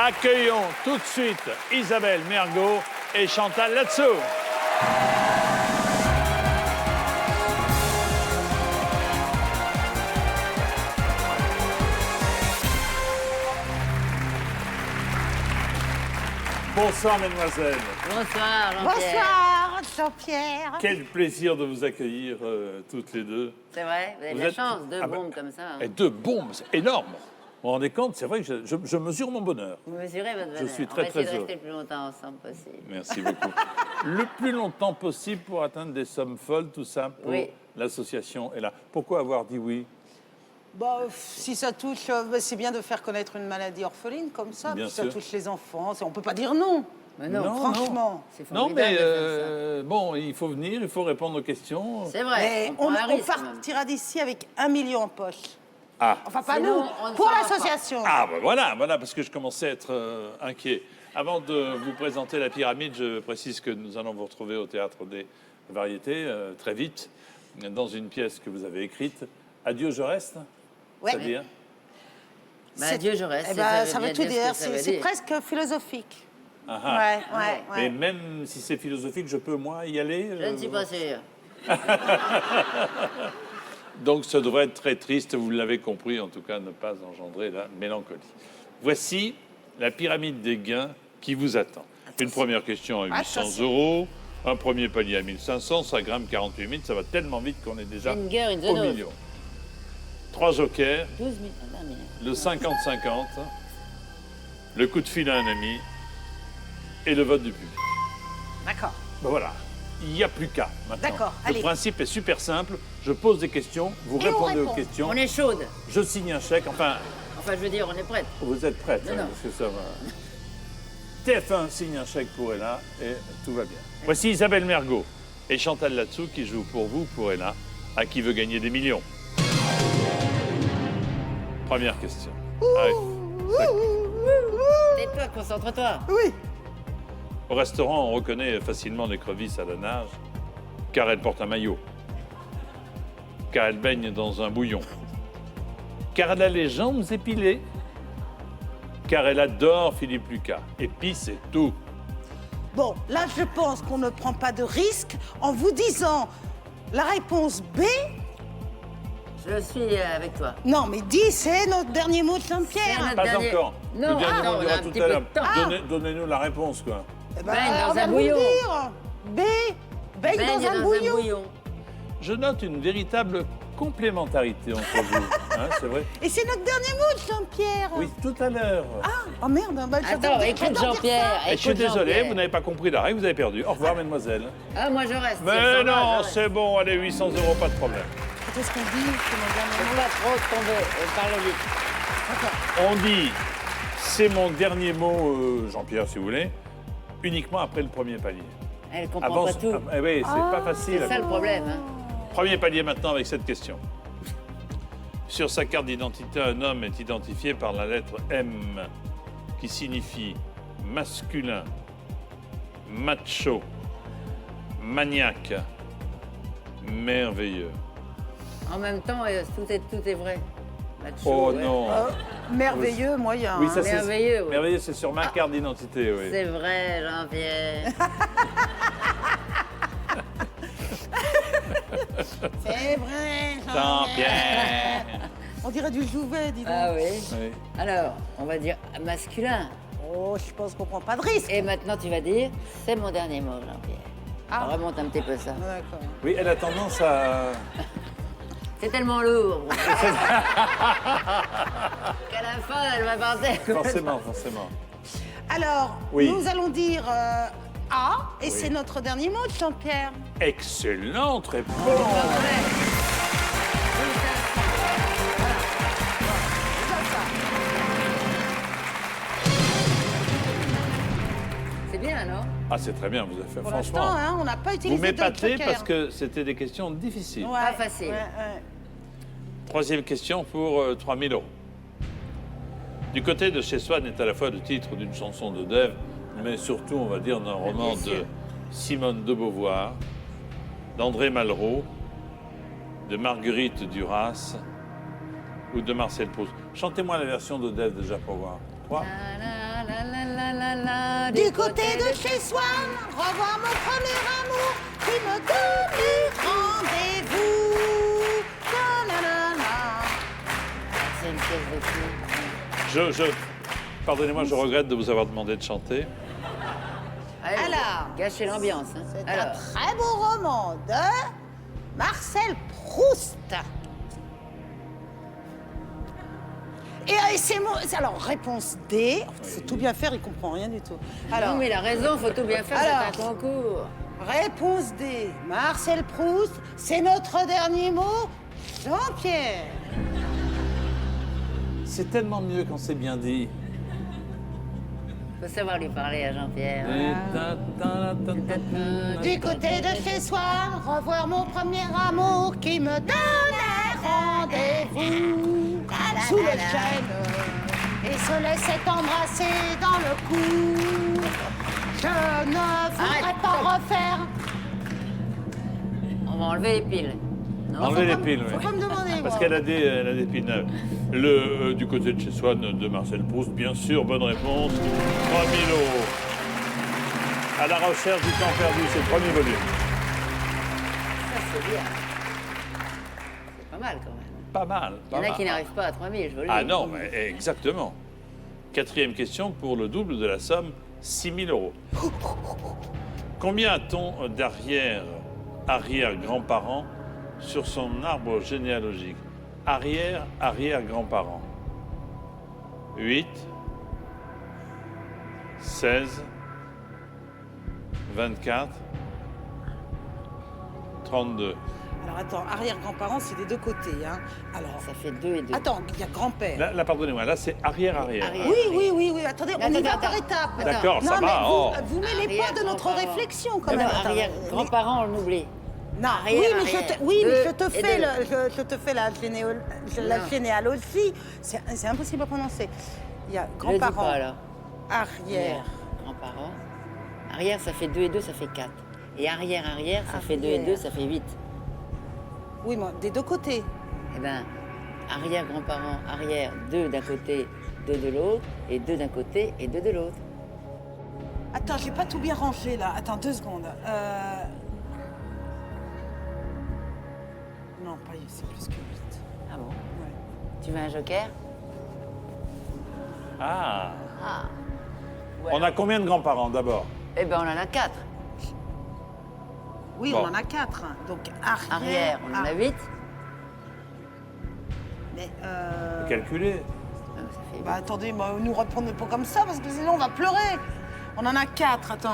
Accueillons tout de suite Isabelle Mergo et Chantal Latsou. Bonsoir, mesdemoiselles. Bonsoir, Jean-Pierre. Bonsoir, Jean-Pierre. Quel plaisir de vous accueillir toutes les deux. C'est vrai, vous avez de la chance, deux bombes comme ça. Hein. Et deux bombes, c'est énorme. Vous vous rendez compte, c'est vrai que je mesure mon bonheur. Vous mesurez votre bonheur. Je suis On très, va essayer très de heureux. rester le plus longtemps ensemble possible. Merci beaucoup. Le plus longtemps possible pour atteindre des sommes folles, tout ça, pour Oui. l'association est là. Pourquoi avoir dit oui? Bah, si ça touche, c'est bien de faire connaître une maladie orpheline comme ça. Bien Puis ça sûr. touche les enfants. On peut pas dire non. Mais non, Non, Franchement. c'est Non, formidable mais de faire bon, il faut venir, il faut répondre aux questions. ça. C'est vrai, Mais on, on, prend un risque, quand même. partira d'ici avec 1 million en poche. Ah. Enfin, pas Sinon, nous, on ne pour saura l'association. Ah, ben voilà, parce que je commençais à être inquiet. Avant de vous présenter la pyramide, je précise que nous allons vous retrouver au Théâtre des Variétés très vite, dans une pièce que vous avez écrite. Adieu, je reste. Ouais. C'est-à-dire Bah, Dieu, je reste. Eh ben, ça veut bien tout ce que dire. ça veut C'est dire. presque philosophique. Ah, ah. Ouais. Et même si c'est philosophique, je peux, moi, y aller Je ne suis pas sûr. Donc, ça devrait être très triste, vous l'avez compris, en tout cas, ne pas engendrer la mélancolie. Voici la pyramide des gains qui vous attend. Une première question à 800 €, un premier palier à 1500, ça grimpe 48 000, ça va tellement vite qu'on est déjà Une guerre, une au zone. million. 3 jokers, 12 000. Ah, non, mais- le 50-50, le coup de fil à un ami et le vote du public. D'accord. Ben voilà, il n'y a plus qu'à maintenant. D'accord, Le allez. principe est super simple, je pose des questions, vous Et on répondez aux répond. questions, On est chaude. je signe un chèque, enfin, Enfin, je veux dire, on est prête. vous êtes prête, Non, hein, non. parce que ça va. TF1 signe un chèque pour Ella et tout va bien. Voici Isabelle Mergo et Chantal Latsou qui jouent pour vous, pour Ella, à qui veut gagner des millions. Première question. Allez. Tais-toi, concentre-toi. Oui. Au restaurant, on reconnaît facilement l'écrevisse à la nage, car elle porte un maillot, car elle baigne dans un bouillon, car elle a les jambes épilées, car elle adore Philippe Lucas. Et puis c'est tout. Bon, là, je pense qu'on ne prend pas de risque en vous disant la réponse B. Je suis avec toi. Non, mais 10, c'est notre dernier mot de C'est Saint-Pierre. notre Pas dernier- encore. Non, Le dernier attends, mot on dira a un tout petit à peu l'heure. de temps. Donnez-nous la réponse, quoi. Eh ben, Baigne dans on va un vous bouillon. le dire. B. Baigne dans un bouillon. Je note une véritable complémentarité entre vous. Hein, c'est vrai? Et c'est notre dernier mot de Jean-Pierre. Oui, tout à l'heure. Oh merde, bah, Attends, écoute Jean-Pierre. Et je suis écoute désolé, Jean-Pierre. vous n'avez pas compris la règle, vous avez perdu. Au revoir, mademoiselle. Ah, moi je reste. Mais Ça va, non, je reste. c'est bon, allez, 800 €, pas de problème. Qu'est-ce qu'on dit? C'est mon dernier Faut mot. pas trop tomber. Parle vite. On dit, c'est mon dernier mot, Jean-Pierre, si vous voulez, uniquement après le premier palier. Elle comprend pas tout. Eh oui, c'est pas facile. C'est ça le problème. Hein. Premier palier maintenant avec cette question. Sur sa carte d'identité, un homme est identifié par la lettre M, qui signifie masculin, macho, maniaque, merveilleux. En même temps, tout est vrai. Macho, Oh ouais. non. Merveilleux, moyen. Oui, hein. ça c'est merveilleux, oui. merveilleux, c'est sur ma carte d'identité, oui. C'est vrai, Jean-Pierre. C'est vrai. Jean-Pierre. On dirait du Jouvet, dis donc. Ah oui. Oui. Alors, on va dire masculin. Oh, je pense qu'on prend pas de risque. Et maintenant, tu vas dire, c'est mon dernier mot, Jean-Pierre. Ah. Remonte un petit peu ça. D'accord. Oui, elle a tendance à... C'est tellement lourd. Qu'à la fin, elle va partir. Forcément. Alors, Oui. nous allons dire A, et c'est notre dernier mot de Jean-Pierre. Excellente réponse. C'est bien, non? Ah, c'est très bien, vous avez fait, Pour franchement. l'instant, hein, on n'a pas Vous utilisé de m'épatez joker. parce que c'était des questions difficiles. Ouais, Pas facile. ouais. Troisième question pour 3 000 €. Du côté de Chez Swann est à la fois le titre d'une chanson de Dave, mais surtout, on va dire, d'un roman Bien de sûr. Simone de Beauvoir, d'André Malraux, de Marguerite Duras ou de Marcel Proust. Chantez-moi la version de Dave déjà pour voir. 3. La, la, la, la, Du côté de chez Swann, revoir mon premier amour qui me donnait rendez-vous. Na. C'est une pièce de cul. Pardonnez-moi, je regrette de vous avoir demandé de chanter. Allez, Alors, gâchez l'ambiance. Hein. C'est un Alors, très beau roman de Marcel Proust. Et c'est mon... Alors, réponse D. Il faut tout bien faire, il comprend rien du tout. Alors, non, mais il a raison, faut tout bien faire, Alors. c'est un concours. réponse D. Marcel Proust, c'est notre dernier mot. Jean-Pierre. C'est tellement mieux quand c'est bien dit. Faut savoir lui parler à Jean-Pierre. Du côté de chez Swann, revoir mon premier amour qui me donnait rendez-vous sous le chêne et se laissait embrasser dans le cou. Je ne voudrais Arrête, pas stop. refaire. On va enlever les piles. Non, Enlever les piles, Faut oui. pas me demander. Parce moi. qu'elle a des piles neuves. Du côté de chez Swann de Marcel Proust, bien sûr, bonne réponse. 3 000 euros. À la recherche du temps perdu, c'est le premier volume. ça c'est bien. C'est pas mal quand même. Pas mal. Il y Pas en a mal. qui n'arrivent pas à 3000, je vous le dis. Ah non, mais exactement. Quatrième question pour le double de la somme, 6 000 euros. Combien a-t-on d'arrière-arrière-grands-parents sur son arbre généalogique? Arrière-arrière-grands-parents. 8, 16, 24, 32. Alors attends, arrière-grands-parents, c'est des deux côtés. Hein. Alors, Ça fait 2 et 2. attends, il y a grand-père. Là, pardonnez-moi, là c'est arrière-arrière. Arrière. Oui. Attendez, on y va Attends, par attends. étapes. Attends. D'accord, Non, ça mais va. Oh. vous mêlez pas de notre Arrière-grands-parents. réflexion quand Non, même. non, Attends, arrière-grands-parents, on oublie. Non, Arrière, oui, mais arrière. je te Deux fais, et deux. je te fais la Non. généalogie. C'est impossible à prononcer. Il y a Je le dis grands-parents, pas, alors. arrière, Grands-parents. Arrière, ça fait 2 et 2, ça fait 4. Et arrière-arrière, ça fait 2 et 2, ça fait 8. oui, mais des deux côtés. Eh bien, arrière-grands-parents, arrière, 2 d'un côté, 2 de l'autre, et 2 d'un côté et 2 de l'autre. Attends, j'ai pas tout bien rangé là. Attends 2 secondes. Non, pas c'est plus que 8. Ah bon? Ouais. Tu veux un joker? Ah. Ah. On a combien de grands-parents d'abord? Eh bien, on en a 4. Oui, Bon. on en a 4. Donc arrière. Arrière, on en a 8. Mais Calculez. Ça fait bah attendez, nous répondez pas comme ça parce que sinon on va pleurer. On en a 4, attends.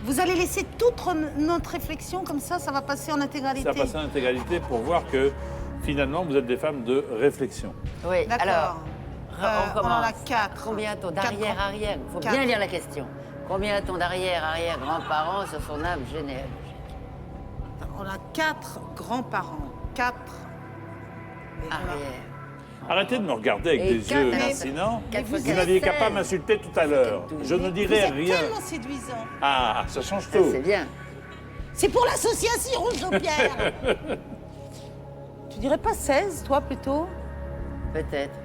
Vous allez laisser toute notre réflexion comme ça va passer en intégralité. Ça passe en intégralité pour voir que finalement vous êtes des femmes de réflexion. Oui, D'accord. alors, on on en a commence. 4. Combien a-t-on d'arrière-arrière? Il faut Quatre. bien lire la question. Combien a-t-on d'arrière-arrière-grands-parents sur son arbre généalogique? On a 4 grands-parents. 4. Arrière. Arrêtez de me regarder avec Et des quatre, yeux alors, lancinants. quatre fois Vous quatre, n'aviez qu'à 16. pas m'insulter tout à l'heure. Je ne Vous dirai êtes rien. tellement séduisant. Ah, ça change Ça, tout. c'est bien. C'est pour l'association, Jean-Pierre. Tu dirais pas 16, toi, plutôt? Peut-être.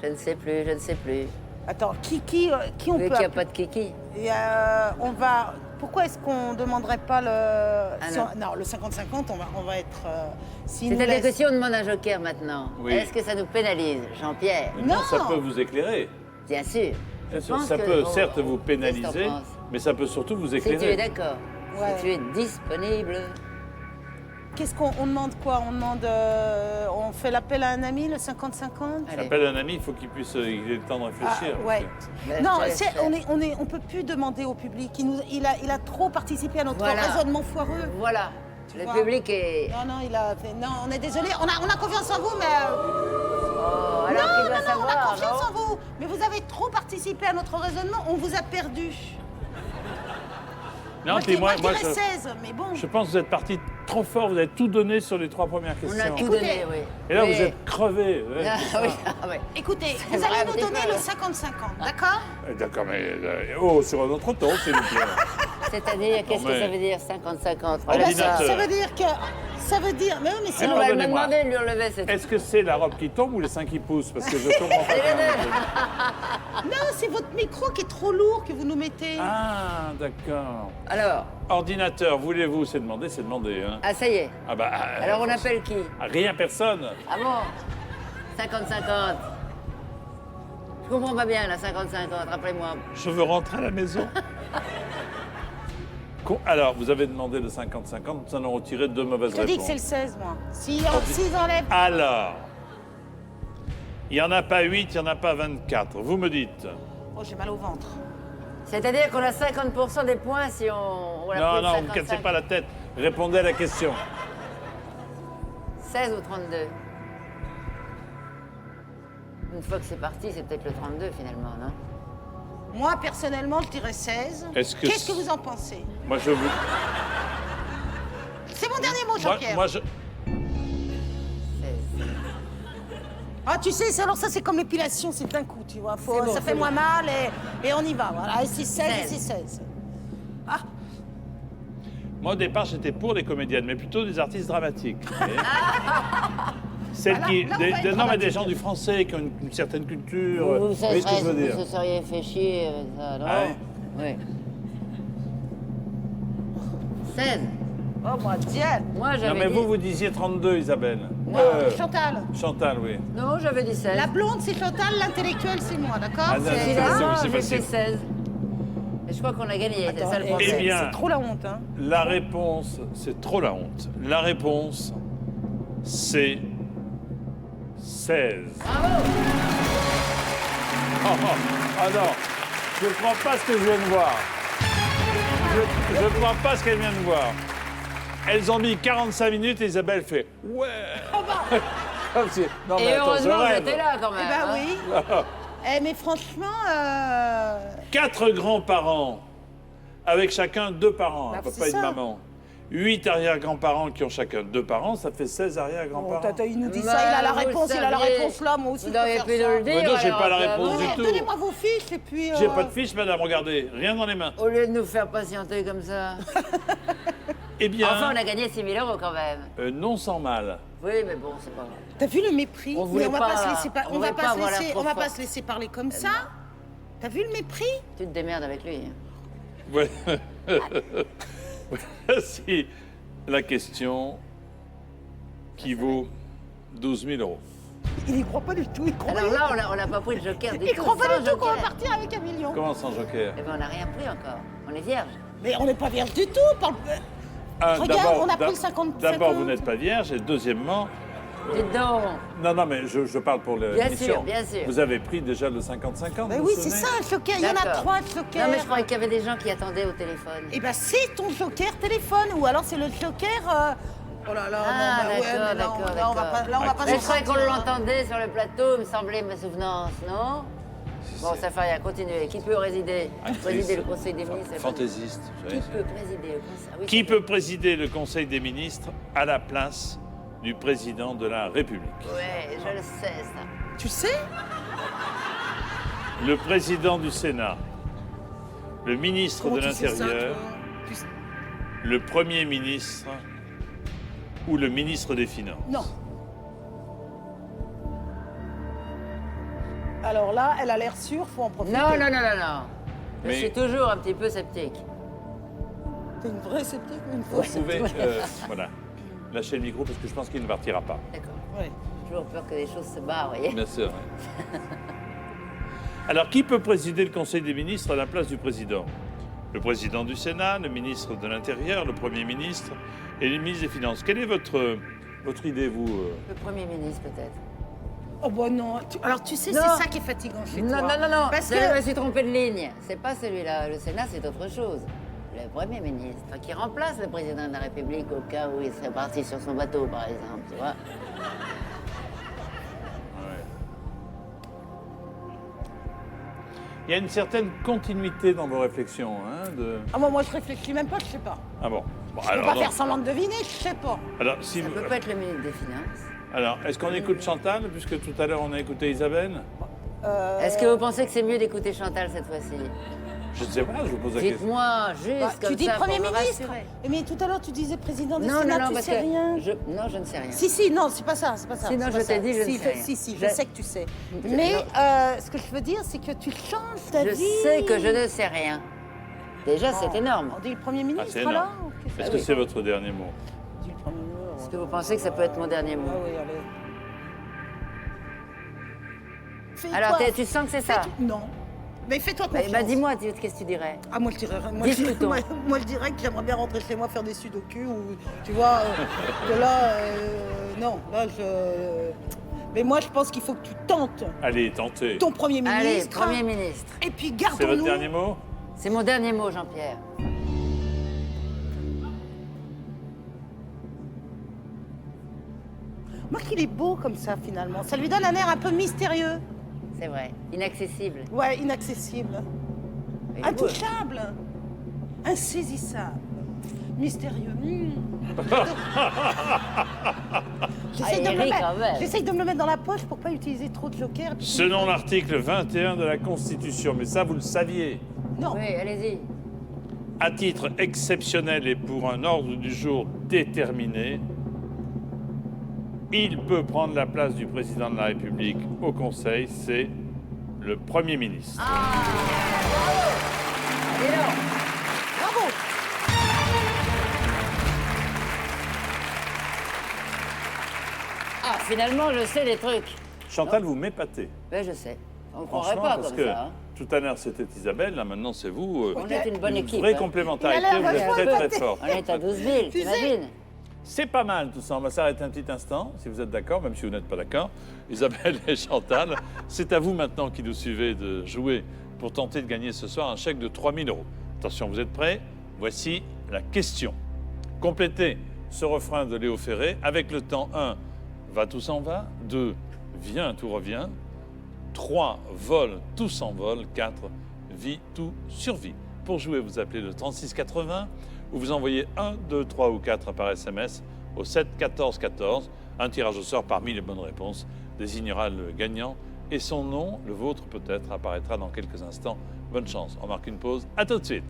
Je ne sais plus, je ne sais plus. Attends, qui on Vu peut... qu'il n'y a pas de kiki. Et, on va... Pourquoi est-ce qu'on ne demanderait pas le... non. Non, le 50-50, on va être... s'il nous C'est-à-dire que laisse- si on demande un joker maintenant, Oui. est-ce que ça nous pénalise, Jean-Pierre? Mais non, Non. ça peut vous éclairer. Bien sûr. Bien Je sûr, pense ça que- peut oh, certes vous qu'est-ce que pénaliser, t'en penses? mais ça peut surtout vous Si tu es éclairer. d'accord, Ouais. si tu es disponible, Qu'est-ce qu'on demande quoi? On demande... on fait l'appel à un ami, le 50-50? allez. J'appelle un ami, il faut qu'il puisse il ait le temps de réfléchir. Ah, ouais. Ben, Non, chef. on peut plus demander au public. Il a trop participé à notre Voilà. raisonnement foireux. Voilà. Le vois. public est. Non, il a fait... Non, on est désolé. On a confiance en vous, mais... Oh, alors qu'il doit on a savoir, confiance non? en vous. Mais vous avez trop participé à notre raisonnement. On vous a perdu. Non, moi, puis moi, je dirais je 16, mais bon. pense que vous êtes parti trop fort, vous avez tout donné sur les 3 premières On a questions. tout Écoutez. donné, oui. Et là, Oui. vous êtes crevés. ouais, Ah, c'est ça. oui, ah, oui. Écoutez, C'est vous vrai, allez nous dis donner pas, le là. 50-50, d'accord? D'accord, mais sur un autre ton, s'il vous plaît. C'est-à-dire, qu'est-ce que mais- ça veut dire 50-50? Eh ben, Ordinateur. ça veut dire que... Ça veut dire... Mais oui, mais c'est... On va me Pardonnez-moi. demander de lui enlever cette... Est-ce que c'est la robe qui tombe ou les seins qui poussent? Parce que je comprends pas. Non, c'est votre micro qui est trop lourd que vous nous mettez. Ah, d'accord. Alors, Ordinateur, voulez-vous? C'est demander, hein. ah ça y est. Ah bah... Alors on appelle qui? Rien, personne. Ah bon 50-50. Je comprends pas bien, la 50-50, rappelez-moi. Je veux rentrer à la maison. Alors, vous avez demandé le 50-50, nous en avons tiré deux mauvaises Je te dis que réponses. c'est le 16, moi. S'ils enlèvent... Alors, il n'y en a pas 8, il n'y en a pas 24. Vous me dites. Oh, j'ai mal au ventre. C'est-à-dire qu'on a 50% des points si on a Non, plus de non, vous ne 55. cassez pas la tête. Répondez à la question. 16 ou 32. Une fois que c'est parti, c'est peut-être le 32 finalement, non? Moi, personnellement, je dirais 16. Est-ce que Qu'est-ce que vous en pensez? Moi, je vous... C'est mon dernier mot, Jean-Pierre. Moi, je... 16. Ah, tu sais, alors ça, c'est comme l'épilation, c'est d'un coup, tu vois. C'est bon, ça c'est fait bon. moins mal et on y va, voilà. Et c'est 16 et 16. c'est 16. Ah, Moi, au départ, j'étais pour les comédiennes, mais plutôt des artistes dramatiques. vous voyez. Celles Ah, là, qui... là, on des- va être non, mais des dramatique. gens du français qui ont une certaine culture. Vous, Vous voyez ce que je veux dire? vous se seriez fait chier avec ça, non? Ah Oui. 16. oh, moi, Diane. Moi, Non, j'avais mais dit... vous disiez 32, Isabelle. Non, Chantal. Chantal, oui. Non, j'avais dit 16. La blonde, c'est Chantal, l'intellectuelle, c'est moi, d'accord? Ah, non, C'est- c'est Finalement, c'est j'ai fait facile. 16. Et je crois qu'on a gagné, c'est Attends, ça le eh, problème. Eh bien. c'est trop la honte, hein. La réponse, c'est trop la honte. La réponse, c'est 16. Bravo! Oh, oh, ah non, je ne crois pas ce que je viens de voir. Je ne crois pas ce qu'elle vient de voir. Elles ont mis 45 minutes et Isabelle fait « Ouais !» Comme si- Non, Et mais attends, je heureusement, rêve. j'étais là quand même. Eh ben hein. oui. Eh, mais franchement, 4 grands-parents, avec chacun 2 parents, Bah, un papa c'est et une ça. maman. 8 arrière-grands-parents qui ont chacun 2 parents, ça fait 16 bon, arrière-grands-parents. tata, il nous dit Bah, ça, il a la vous réponse, il a la saviez. réponse là, moi aussi. Vous je peux auriez faire pu ça. nous le dire. non, j'ai alors, pas la bah, réponse bon. du tout. Donnez-moi vos fiches et puis... J'ai pas de fiche, madame, regardez, rien dans les mains. Au lieu de nous faire patienter comme ça. Eh bien, Enfin, on a gagné 6 000 € quand même. non sans mal. Oui, mais bon, c'est pas grave. T'as vu le mépris? On voulait Mais on va pas- pas se laisser, on voulait pas avoir la on va trop pas se laisser parler comme ça. T'as vu le mépris? Tu te démerdes avec lui. hein. Ouais. Voici la question qui vaut 12 000 €. Il y croit pas du tout, il croit Alors pas. là, on n'a pas pris le joker du Il tout. croit pas sans du tout qu'on va joker. partir avec 1 million. Comment sans joker? Eh ben, on n'a rien pris encore. On est vierge. Mais on n'est pas vierge du tout. Parle... Regarde, D'abord- on a pris d'ab- le 50. D'abord, vous n'êtes pas vierge, et deuxièmement, Dites donc. non, mais je parle pour Bien l'émission. sûr, bien sûr. Vous avez pris déjà le 50-50. Mais vous oui, vous c'est souvenez ça, un joker. Il y en a D'accord. 3 Non, jokers. mais je croyais qu'il y avait des gens qui attendaient au téléphone. Eh ben, c'est ton joker téléphone. Ou alors c'est le joker. Oh là là, Ah, non, bah ouais, d'accord, mais là, d'accord, là, on va d'accord. pas, là, on va pas Mais s'en je croyais qu'on sortir, hein. l'entendait sur le plateau, me semblait ma souvenance, non? Bon, ça fait rien, continuez. Qui peut présider le Conseil des ministres? Fantaisiste. vous Qui savez. peut présider le Conseil? Ah oui, Qui c'est peut présider le Conseil des ministres à la place du président de la République? Ouais, je le sais, ça. Tu sais? Le président du Sénat, le ministre Comment de tu sais ça, l'Intérieur, toi Tu sais- le Premier ministre ou le ministre des Finances? Non. Alors là, elle a l'air sûre, faut en profiter. Non, non, non, non, non. Je Mais- suis toujours un petit peu sceptique. T'es une vraie sceptique ou une Vous fausse? pouvez, voilà, lâcher le micro parce que je pense qu'il ne partira pas. D'accord. Ouais. J'ai toujours peur que les choses se barrent, vous voyez. Bien sûr. oui. Alors, qui peut présider le Conseil des ministres à la place du président? Le président du Sénat, le ministre de l'Intérieur, le Premier ministre et le ministre des Finances. Quelle est votre idée, vous Le Premier ministre, peut-être. Oh bah non. Alors tu sais, Non. c'est ça qui est fatigant chez Non, toi. non, non, non. Parce Je me que... suis trompé de ligne. C'est pas celui-là. Le Sénat, c'est autre chose. Le Premier ministre, qui remplace le président de la République au cas où il serait parti sur son bateau, par exemple, tu vois. Il y a une certaine continuité dans vos réflexions, hein, de... Ah moi je réfléchis même pas, je sais pas. Ah bon. Bon, Je peux alors, pas non. faire semblant de deviner, je sais pas. Alors, si Ça vous- peut pas être le ministre des Finances. alors, est-ce qu'on écoute Chantal, puisque tout à l'heure on a écouté Isabelle? Est-ce que vous pensez que c'est mieux d'écouter Chantal cette fois-ci? Je ne sais pas, je vous pose la question. Dites-moi, juste Bah, comme tu dis ça, Premier pour me ministre. rassurer. Mais tout à l'heure, tu disais président du Non, Sénat, non, non, tu parce sais que rien. Non, je ne sais rien. Si, non, c'est pas ça, c'est pas ça. Sinon, c'est je pas t'ai ça. dit, je ne Si, sais rien. Si, je Je- sais que tu sais. Je- Mais non. ce que je veux dire, c'est que tu changes ta Je vie. sais que je ne sais rien. Déjà, c'est énorme. On dit le Premier ministre, Ah, c'est alors énorme. Qu'est-ce Est-ce que que c'est votre dernier mot? On dit le Premier ministre. Est-ce que vous pensez que ça peut être mon dernier mot? Ah oui, allez. Fais Alors, quoi tu sens que c'est ça? Non. Mais fais-toi confiance. Bah, dis-moi, qu'est-ce que tu dirais? Ah, moi, je dirais, Discutons. moi, je dirais que j'aimerais bien rentrer chez moi faire des sudoku ou, tu vois, que là, non, là, Mais moi, je pense qu'il faut que tu tentes Allez, tentez. ton Premier ministre. Allez, Premier ministre. Et puis, C'est votre gardons-nous. dernier mot? C'est mon dernier mot, Jean-Pierre. Moi, qu'il est beau comme ça, finalement. Ça lui donne un air un peu mystérieux. C'est vrai. Inaccessible. Ouais, inaccessible. Il est beau. Intouchable. Insaisissable. Mystérieux. J'essaye Ah, il rit quand même. J'essaye de me le mettre dans la poche pour pas utiliser trop de jokers. Selon l'article 21 de la Constitution, mais ça vous le saviez, Non. Oui, allez-y. à titre exceptionnel et pour un ordre du jour déterminé, il peut prendre la place du président de la République au Conseil, c'est le Premier ministre. Dis donc. Bravo. Ah, finalement, je sais les trucs. Chantal, vous m'épatez. Ben, je sais. On ne croirait Franchement, pas parce comme que ça. Hein. tout à l'heure c'était Isabelle, là maintenant c'est vous. On est une bonne Une équipe. vraie hein. complémentarité, Il a l'air vous êtes vachement très très épaté. fort. On est à 12 000, Tu sais- t'imagines? C'est pas mal tout ça. On va s'arrêter un petit instant, si vous êtes d'accord, même si vous n'êtes pas d'accord. Isabelle et Chantal, c'est à vous maintenant qui nous suivez de jouer pour tenter de gagner ce soir un chèque de 3 000 €. Attention, vous êtes prêts? Voici la question. Complétez ce refrain de Léo Ferré avec le temps 1, va tout s'en va, 2, viens tout revient, 3, vole tout s'envole, 4, vie tout survit. Pour jouer, vous appelez le 36 80 ou vous envoyez 1, 2, 3 ou 4 par SMS au 7 14 14. Un tirage au sort parmi les bonnes réponses désignera le gagnant et son nom, le vôtre peut-être, apparaîtra dans quelques instants. Bonne chance. On marque une pause. À tout de suite.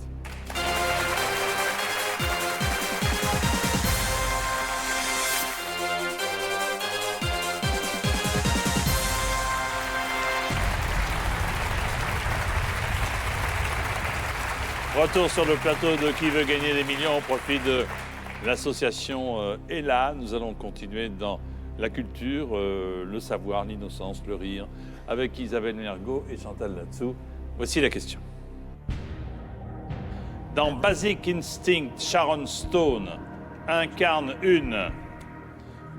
Retour sur le plateau de Qui veut gagner des millions au profit de l'association ELA. Nous allons continuer dans la culture, le savoir, l'innocence, le rire, avec Isabelle Mergo et Chantal Latsou. Voici la question. Dans Basic Instinct, Sharon Stone incarne une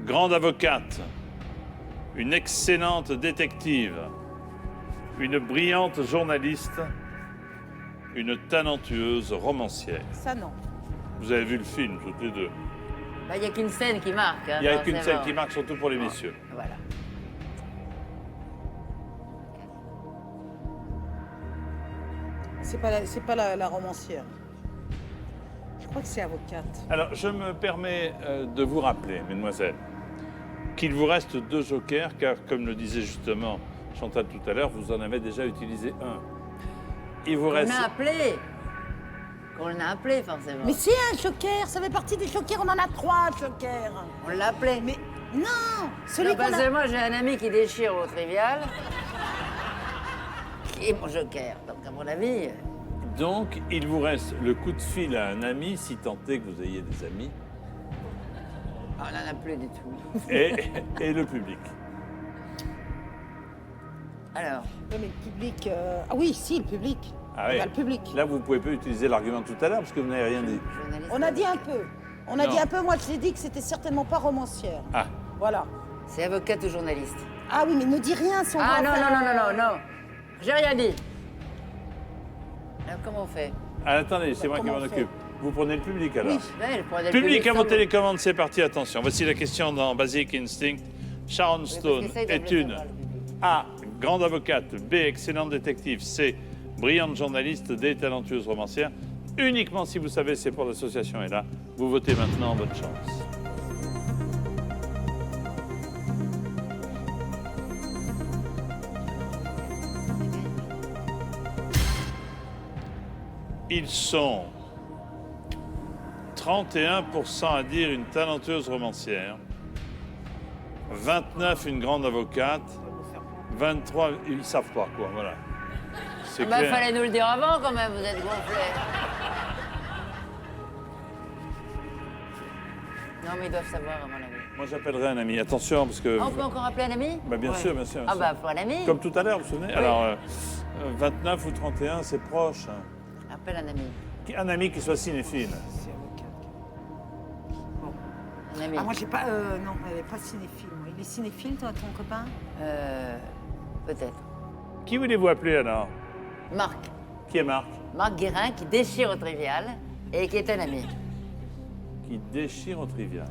grande avocate, une excellente détective, une brillante journaliste, une talentueuse romancière. Ça, non. Vous avez vu le film, toutes les deux. Bah, il n'y a qu'une scène qui marque. Hein, Il n'y a dans qu'une ce scène moment. qui marque, surtout pour les messieurs. Voilà. C'est pas la romancière. Je crois que c'est avocate. Alors, je me permets de vous rappeler, mesdemoiselles, qu'il vous reste 2 jokers, car, comme le disait justement Chantal tout à l'heure, vous en avez déjà utilisé un. Il vous On reste... a appelé. On l'a appelé, forcément. Mais c'est un joker, ça fait partie des jokers, on en a 3 jokers. On l'a appelé. Mais non, celui Non, qu'on parce a... que moi, j'ai un ami qui déchire au trivial. Qui est mon joker. Donc, à mon avis, Donc, il vous reste le coup de fil à un ami, si tant est que vous ayez des amis, on n'en a plus du tout. et le public. Alors, Oui, mais le public... Ah oui, si, le public. Ah Eh oui. ben, le public. Là, vous ne pouvez pas utiliser l'argument tout à l'heure, parce que vous n'avez rien dit. journaliste. On a dit un peu. On a Non. dit un peu, moi je t'ai dit que c'était certainement pas romancière. Ah, Voilà. C'est avocate ou journaliste. Ah oui, mais ne dis rien si on Ah va non, faire- non, non, non, non, non. J'ai rien dit. Alors, comment on fait? ah, attendez, c'est moi qui comment m'en on fait occupe. Vous prenez le public, alors. Oui. Ouais, je prenais le Public à vos sans- télécommandes, c'est parti, attention. Voici la question dans Basic Instinct. Sharon Stone essaye est d'appeler une ça par le public. A, grande avocate, B, excellente détective, C, brillante journaliste, D, talentueuse romancière. Uniquement si vous savez, c'est pour l'association ELA. Vous votez maintenant, bonne chance. Ils sont 31% à dire une talentueuse romancière, 29 une grande avocate, 23 ils ne savent pas quoi, voilà. C'est Bah, clair. fallait nous le dire avant quand même, vous êtes gonflés. Non, mais ils doivent savoir, à mon avis. Moi j'appellerai un ami, attention parce que... Ah, on peut encore appeler un ami? Bah, bien sûr, bien sûr. Ah bah, pour un ami. Comme tout à l'heure, vous vous souvenez? Alors, 29 ou 31, c'est proche. Appelle un ami. Un ami qui soit cinéphile. C'est avocat. Un ami. Ah, moi, j'ai pas. Non, elle est pas cinéphile. Moi. Il est cinéphile, toi, ton copain? Peut-être. Qui voulez-vous appeler alors? Marc. Qui est Marc? Marc Guérin qui déchire au trivial et qui est un ami. Qui déchire au trivial.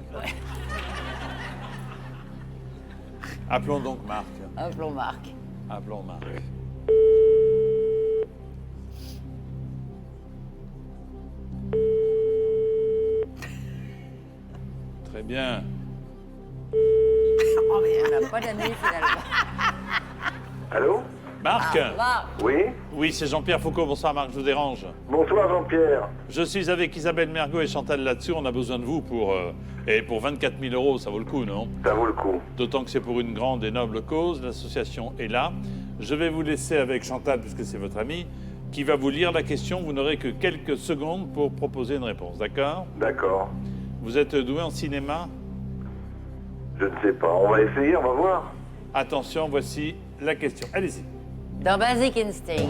Appelons donc Marc. Appelons Marc. Appelons Marc. Très bien. Oh, mais. On n'a pas d'amis finalement. Allô? Marc? Marc. Oui? Oui, c'est Jean-Pierre Foucault. Bonsoir Marc, je vous dérange. Bonsoir Jean-Pierre. Je suis avec Isabelle Mergo et Chantal là-dessus. On a besoin de vous pour... et pour 24 000 €, ça vaut le coup, non? Ça vaut le coup. D'autant que c'est pour une grande et noble cause. L'association est là. Je vais vous laisser avec Chantal, puisque c'est votre amie, qui va vous lire la question. Vous n'aurez que quelques secondes pour proposer une réponse, d'accord? D'accord. Vous êtes doué en cinéma? Je ne sais pas. On va essayer, on va voir. Attention, voici la question. Allez-y. Dans Basic Instinct.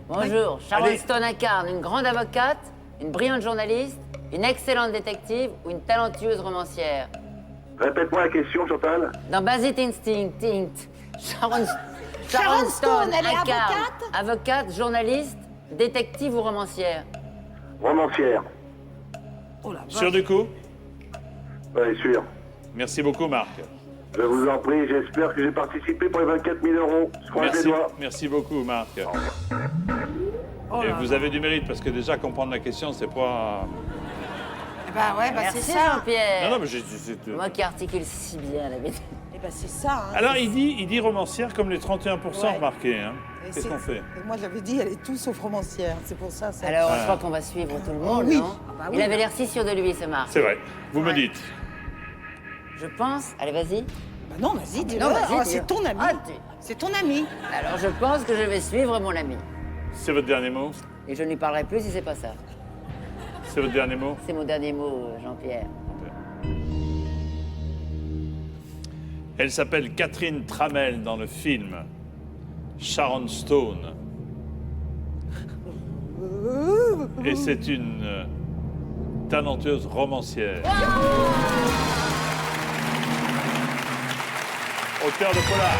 Bonjour. Sharon Allez. Stone incarne une grande avocate, une brillante journaliste, une excellente détective ou une talentueuse romancière. Répète-moi la question, Chantal. Dans Basic Instinct, Sharon Stone, elle est incarne avocate avocate, journaliste, détective ou romancière. Romancière. Oh la vache. Sûr du coup? Oui, sûr. Merci beaucoup, Marc. Je vous en prie, j'espère que j'ai participé pour les 24 000 €. Je croise les Merci, doigts. merci beaucoup, Marc. Oh Et là vous là. avez du mérite, parce que déjà, comprendre la question, c'est pas... Bah ouais, bah Merci c'est ça. Non, Jean-Pierre. non, mais Moi qui articule si bien la bête. Et bah c'est ça. Hein. Alors, il dit romancière comme les 31%, Ouais. remarquez. Hein. Et Qu'est-ce c'est- qu'on fait? Et moi j'avais dit, elle est tout sauf romancière. C'est pour ça. ça. Alors, je crois qu'on va suivre tout le monde, oui. non? Ah bah Il oui. avait l'air si sûr de lui, ce Marc. C'est vrai. Vous me Ouais. dites. Je pense... Allez, vas-y. Bah non, vas-y, dis-le. Non, vas-y, Ah, dis-le. c'est ton ami. Ah, C'est ton ami. Alors, je pense que je vais suivre mon ami. C'est votre dernier mot? Et je ne lui parlerai plus si c'est pas ça. C'est votre dernier mot? C'est mon dernier mot, Jean-Pierre. Elle s'appelle Catherine Tramel dans le film Sharon Stone. Et c'est une talentueuse romancière. Auteur de polar.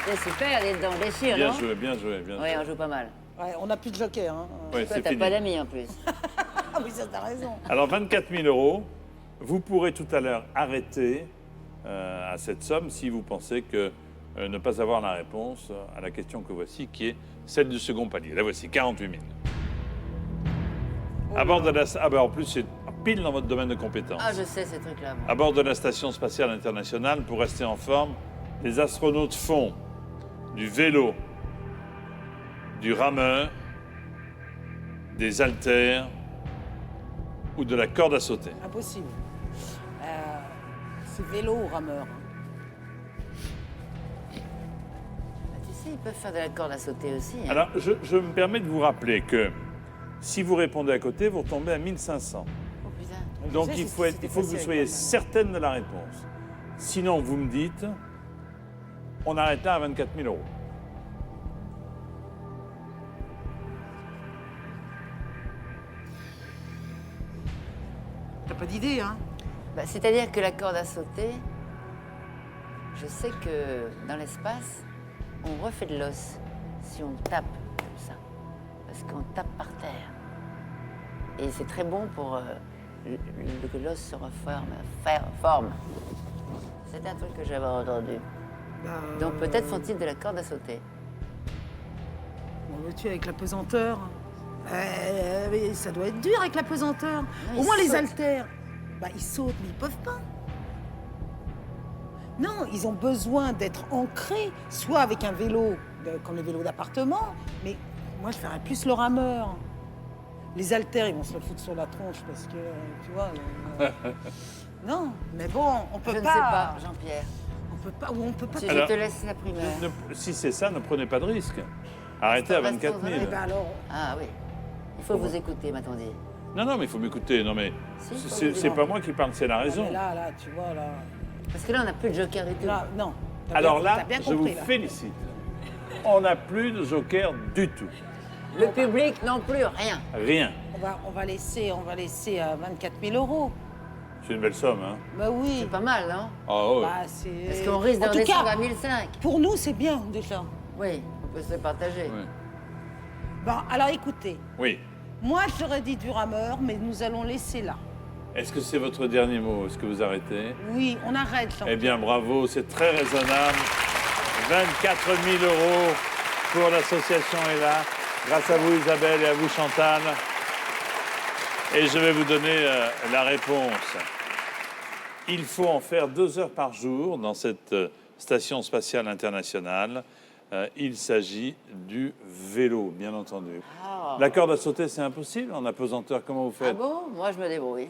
C'est super, elle est dans les chires, Bien non? joué, bien joué, bien Oui, joué. on joue pas mal. Ouais, on n'a plus de joker. Hein. Ouais, Toi, c'est t'as fini. pas d'amis en plus. Ah oui, ça t'as raison. Alors 24 000 €, vous pourrez tout à l'heure arrêter à cette somme si vous pensez que ne pas avoir la réponse à la question que voici, qui est celle du second palier. La voici, 48 000. À bord de la... Ah ben en plus, c'est pile dans votre domaine de compétence. Ah, je sais ces trucs-là. moi. À bord de la Station spatiale internationale, pour rester en forme, les astronautes font du vélo, du rameur, des haltères ou de la corde à sauter. Impossible. C'est vélo ou rameur. Hein. Ah, tu sais, ils peuvent faire de la corde à sauter aussi. Hein. Alors, je me permets de vous rappeler que si vous répondez à côté, vous retombez à 1500. Oh putain. Donc sais, il faut que c'était vous facile soyez avec ma maman. certaine de la réponse. Sinon, vous me dites, on arrête là à 24 000 €. T'as pas d'idée, hein? Bah, c'est-à-dire que la corde à sauter, je sais que dans l'espace, on refait de l'os si on tape comme ça. Parce qu'on tape par terre. Et c'est très bon pour que l'os se forme. C'est un truc que j'avais entendu. Donc peut-être font-ils de la corde à sauter. On veux-tu avec la pesanteur? Mais ça doit être dur avec la pesanteur. ils Au moins les sautent. haltères. Bah ils sautent, mais ils peuvent pas. Non, ils ont besoin d'être ancrés, soit avec un vélo comme les vélos d'appartement. Mais moi, je ferais plus le rameur. Les haltères, ils vont se le foutre sur la tronche parce que, tu vois... non, mais bon, on peut Je pas... ne sais pas, Jean-Pierre. On peut pas... Si Alors, je te laisse la primaire. Si c'est ça, ne prenez pas de risque. Arrêtez à Restons 24 000. Eh ben alors, Ah oui. Il faut vous écouter, m'a-t-on dit. Non, mais il faut m'écouter. Non, mais Si, faut c'est vous c'est dire. pas moi qui parle, c'est la raison. mais là, tu vois, là... Parce que là, on n'a plus de joker du tout. Là, non. T'as Alors bien- là, t'as bien je vous compris, là. félicite. On n'a plus de joker du tout. Le public non plus, rien. Rien. On va laisser 24 000 euros. C'est une belle somme, hein? Bah oui. C'est pas mal, non? Ah ouais. Bah, c'est... Parce qu'on risque de En tout redescendre cas, à 1005. pour nous, c'est bien, déjà. Oui, on peut se le partager. Ouais. Bon, alors écoutez, Oui. moi, j'aurais dit du rameur, mais nous allons laisser là. Est-ce que c'est votre dernier mot? Est-ce que vous arrêtez? Oui, on arrête, Jean. Eh bien, bravo, c'est très raisonnable. 24 000 euros pour l'association ELA. Grâce à vous, Isabelle, et à vous, Chantal. Et je vais vous donner la réponse. Il faut en faire 2 heures par jour dans cette station spatiale internationale. Il s'agit du vélo, bien entendu. Ah. La corde à sauter, c'est impossible en apesanteur. Comment vous Ah faites? bon? Moi, je me débrouille.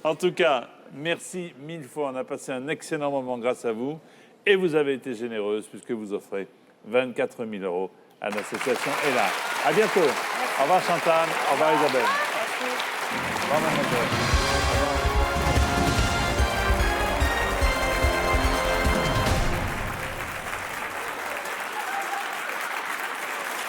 En tout cas, merci 1000 fois. On a passé un excellent moment grâce à vous. Et vous avez été généreuse puisque vous offrez 24 000 euros à l'association ELA. À bientôt. Au revoir Chantal. Au revoir Isabelle. Au revoir mademoiselle.